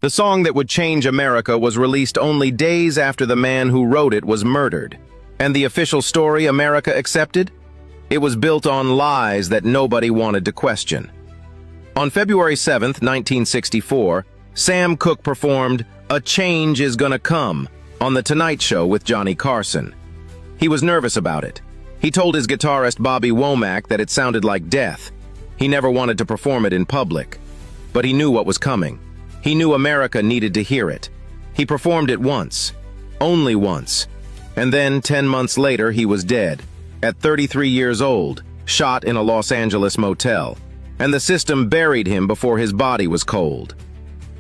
The song that would change America was released only days after the man who wrote it was murdered. And the official story America accepted? It was built on lies that nobody wanted to question. On February 7, 1964, Sam Cooke performed "A Change Is Gonna Come" on The Tonight Show with Johnny Carson. He was nervous about it. He told his guitarist Bobby Womack that it sounded like death. He never wanted to perform it in public. But he knew what was coming. He knew America needed to hear it. He performed it once. Only once. And then, 10 months later, he was dead. At 33 years old, shot in a Los Angeles motel. And the system buried him before his body was cold.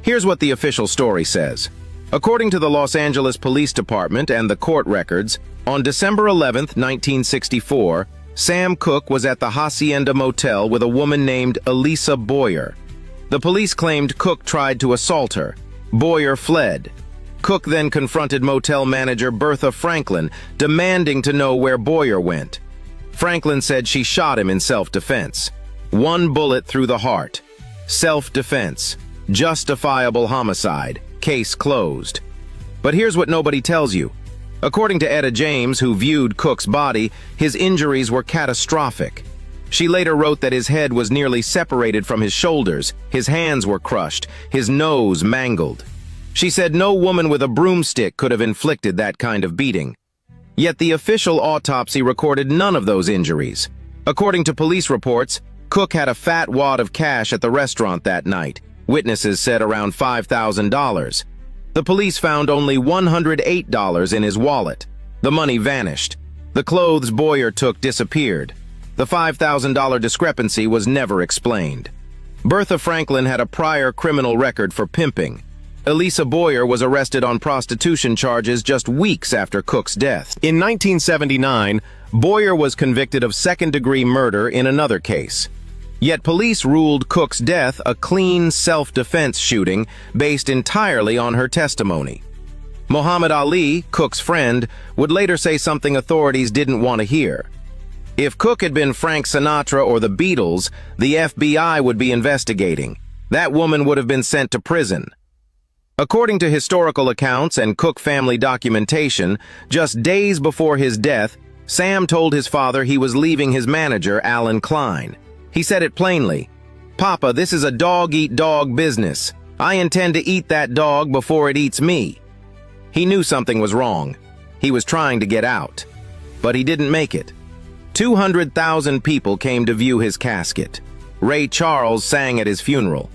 Here's what the official story says. According to the Los Angeles Police Department and the court records, on December 11, 1964, Sam Cooke was at the Hacienda Motel with a woman named Elisa Boyer. The police claimed Cooke tried to assault her. Boyer fled. Cooke then confronted motel manager Bertha Franklin, demanding to know where Boyer went. Franklin said she shot him in self-defense. One bullet through the heart. Self-defense. Justifiable homicide. Case closed. But here's what nobody tells you. According to Etta James, who viewed Cooke's body, his injuries were catastrophic. She later wrote that his head was nearly separated from his shoulders, his hands were crushed, his nose mangled. She said no woman with a broomstick could have inflicted that kind of beating. Yet the official autopsy recorded none of those injuries. According to police reports, Cooke had a fat wad of cash at the restaurant that night. Witnesses said around $5,000. The police found only $108 in his wallet. The money vanished. The clothes Boyer took disappeared. The $5,000 discrepancy was never explained. Bertha Franklin had a prior criminal record for pimping. Elisa Boyer was arrested on prostitution charges just weeks after Cooke's death. In 1979, Boyer was convicted of second-degree murder in another case. Yet police ruled Cooke's death a clean self-defense shooting based entirely on her testimony. Muhammad Ali, Cooke's friend, would later say something authorities didn't want to hear. If Cooke had been Frank Sinatra or the Beatles, the FBI would be investigating. That woman would have been sent to prison. According to historical accounts and Cooke family documentation, just days before his death, Sam told his father he was leaving his manager, Alan Klein. He said it plainly, "Papa, this is a dog-eat-dog business. I intend to eat that dog before it eats me." He knew something was wrong. He was trying to get out. But he didn't make it. 200,000 people came to view his casket. Ray Charles sang at his funeral.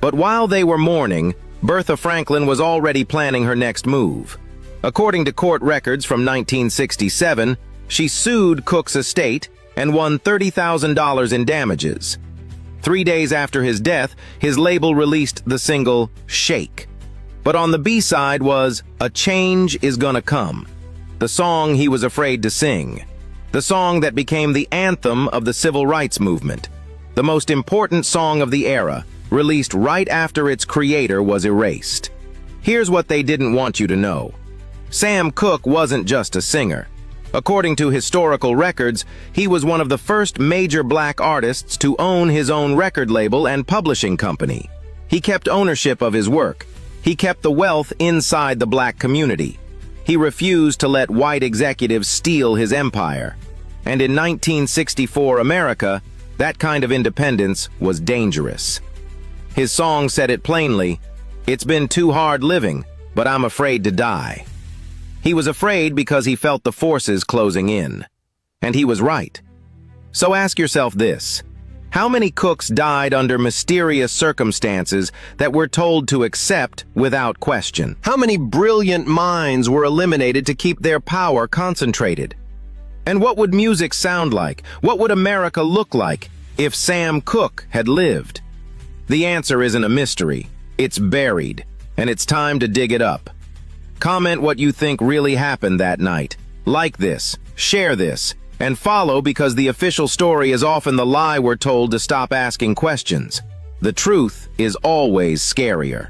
But while they were mourning, Bertha Franklin was already planning her next move. According to court records from 1967, she sued Cooke's estate and won $30,000 in damages. 3 days after his death, his label released the single "Shake." But on the B-side was "A Change Is Gonna Come," the song he was afraid to sing. The song that became the anthem of the civil rights movement. The most important song of the era, released right after its creator was erased. Here's what they didn't want you to know. Sam Cooke wasn't just a singer. According to historical records, he was one of the first major black artists to own his own record label and publishing company. He kept ownership of his work. He kept the wealth inside the black community. He refused to let white executives steal his empire. And in 1964 America, that kind of independence was dangerous. His song said it plainly, "It's been too hard living, but I'm afraid to die." He was afraid because he felt the forces closing in. And he was right. So ask yourself this. How many Cookes died under mysterious circumstances that we're told to accept without question? How many brilliant minds were eliminated to keep their power concentrated? And what would music sound like? What would America look like if Sam Cooke had lived? The answer isn't a mystery. It's buried, and it's time to dig it up. Comment what you think really happened that night. Like this, share this, and follow because the official story is often the lie we're told to stop asking questions. The truth is always scarier.